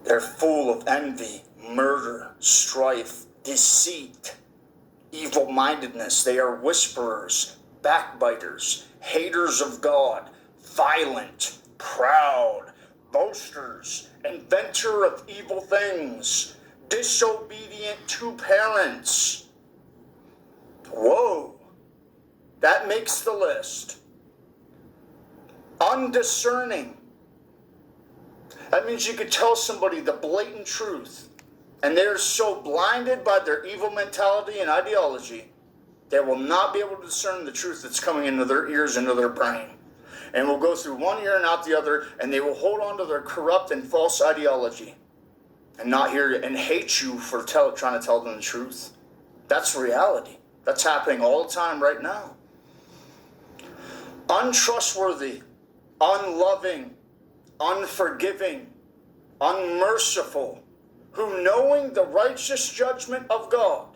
They're full of envy, murder, strife, deceit, evil-mindedness. They are whisperers, backbiters, haters of God, violent, proud, boasters, inventor of evil things, disobedient to parents. Whoa, that makes the list. Undiscerning. That means you could tell somebody the blatant truth, and they're so blinded by their evil mentality and ideology, they will not be able to discern the truth that's coming into their ears, into their brain. And will go through one ear and out the other, and they will hold on to their corrupt and false ideology and not hear it and hate you for trying to tell them the truth. That's reality. That's happening all the time right now. Untrustworthy, unloving, unforgiving, unmerciful, who knowing the righteous judgment of God,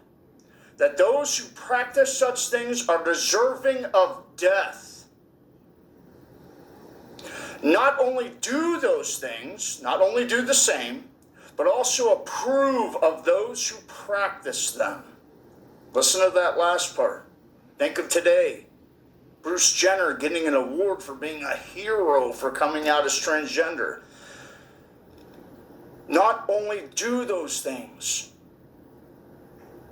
that those who practice such things are deserving of death, not only do those things, not only do the same, but also approve of those who practice them. Listen to that last part. Think of today. Bruce Jenner getting an award for being a hero for coming out as transgender. Not only do those things,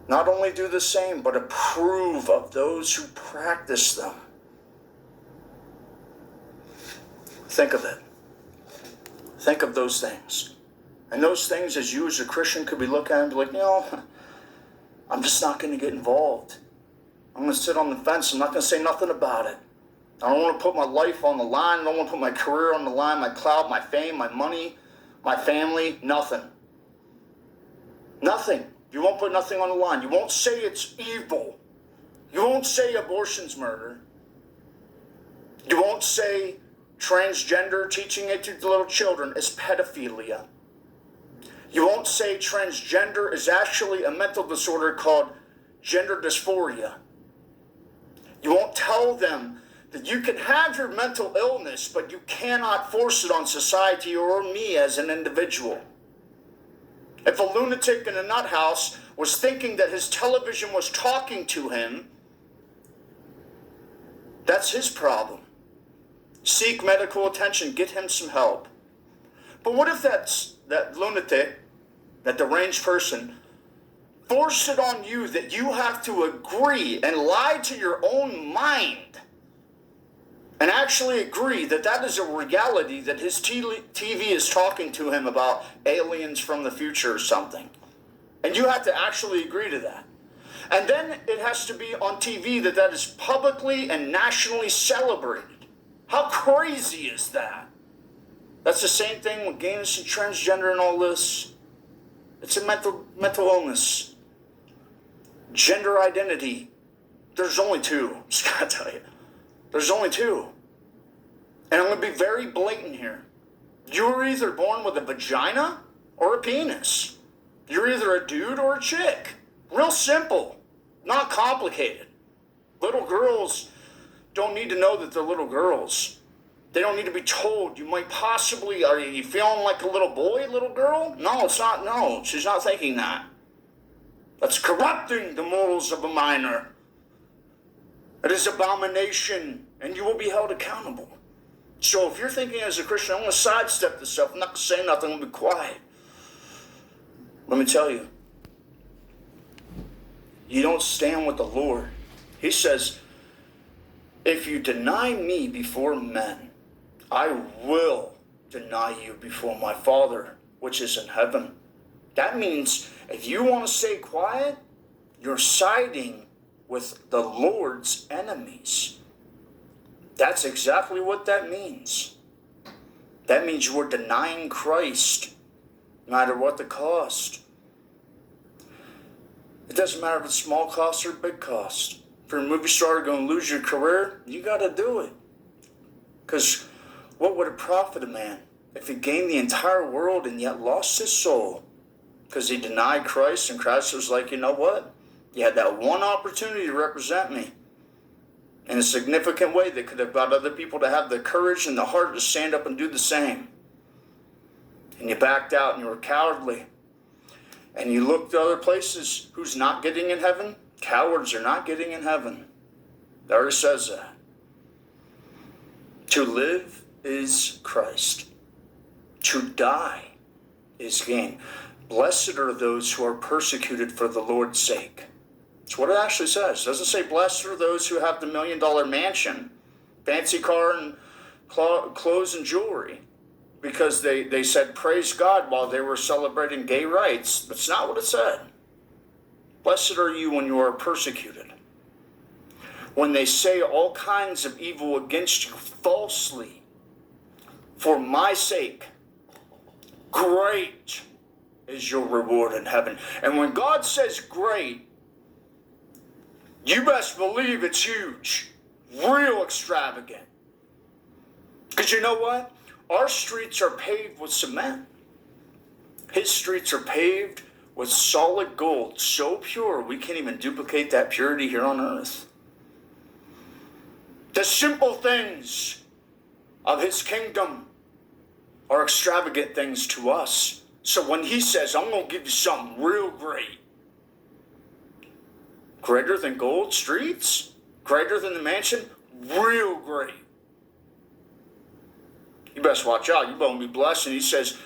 not only do the same, but approve of those who practice them. Think of it. Think of those things. And those things, as you as a Christian could be looking at and be like, I'm just not going to get involved. I'm going to sit on the fence. I'm not going to say nothing about it. I don't want to put my life on the line. I don't want to put my career on the line, my clout, my fame, my money, my family, nothing. Nothing. You won't put nothing on the line. You won't say it's evil. You won't say abortion's murder. You won't say transgender, teaching it to the little children, is pedophilia. You won't say transgender is actually a mental disorder called gender dysphoria. You won't tell them that you can have your mental illness, but you cannot force it on society or me as an individual. If a lunatic in a nut house was thinking that his television was talking to him, that's his problem. Seek medical attention, get him some help. But what if that lunatic, that deranged person, force it on you that you have to agree and lie to your own mind and actually agree that that is a reality, that his TV is talking to him about aliens from the future or something. And you have to actually agree to that. And then it has to be on TV that is publicly and nationally celebrated. How crazy is that? That's the same thing with gayness and transgender and all this. It's a mental illness. Gender identity. There's only two. Just gotta tell you. There's only two. And I'm going to be very blatant here. You're either born with a vagina or a penis. You're either a dude or a chick. Real simple. Not complicated. Little girls don't need to know that they're little girls. They don't need to be told. You might possibly, are you feeling like a little boy, little girl? No, it's not. No, she's not thinking that. That's corrupting the morals of a minor. It is abomination, and you will be held accountable. So if you're thinking as a Christian, I'm going to sidestep this stuff, I'm not going to say nothing, I'm going to be quiet. Let me tell you, you don't stand with the Lord. He says, if you deny me before men, I will deny you before my Father, which is in heaven. That means if you want to stay quiet, you're siding with the Lord's enemies. That's exactly what that means. That means you are denying Christ, no matter what the cost. It doesn't matter if it's small cost or big cost. If you're a movie star going to lose your career, you got to do it. Because what would it profit a man if he gained the entire world and yet lost his soul? Because he denied Christ, and Christ was like, you know what? You had that one opportunity to represent me in a significant way that could have got other people to have the courage and the heart to stand up and do the same. and you backed out and you were cowardly, and you looked to other places, who's not getting in heaven? Cowards are not getting in heaven. It already says that. To live is Christ. To die is gain. Blessed are those who are persecuted for the Lord's sake. That's what it actually says. It doesn't say blessed are those who have the $1 million mansion, fancy car, and clothes and jewelry, because they said praise God while they were celebrating gay rights. That's not what it said. Blessed are you when you are persecuted, when they say all kinds of evil against you falsely for my sake. Great is your reward in heaven. And when God says great, you best believe it's huge, real extravagant. Because you know what? Our streets are paved with cement. His streets are paved with solid gold, so pure we can't even duplicate that purity here on earth. The simple things of his kingdom are extravagant things to us. So when he says, I'm going to give you something real great, greater than gold streets, greater than the mansion, real great, you best watch out. You better be blessed. And he says,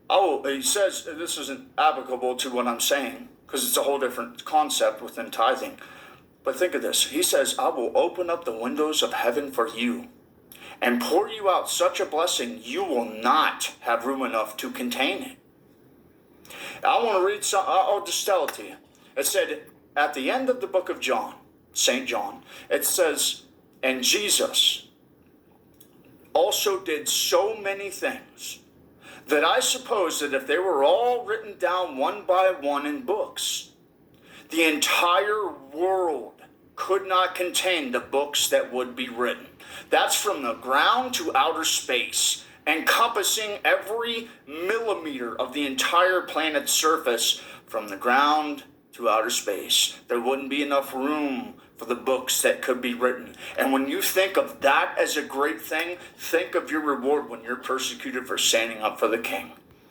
this isn't applicable to what I'm saying, because it's a whole different concept within tithing. But think of this. He says, I will open up the windows of heaven for you and pour you out such a blessing you will not have room enough to contain it. I want to read some. I'll just tell it to you. It said at the end of the book of John, St. John, it says, and Jesus also did so many things that I suppose that if they were all written down one by one in books, the entire world could not contain the books that would be written. That's from the ground to outer space, encompassing every millimeter of the entire planet's surface from the ground to outer space. There wouldn't be enough room for the books that could be written. And when you think of that as a great thing, think of your reward when you're persecuted for standing up for the king.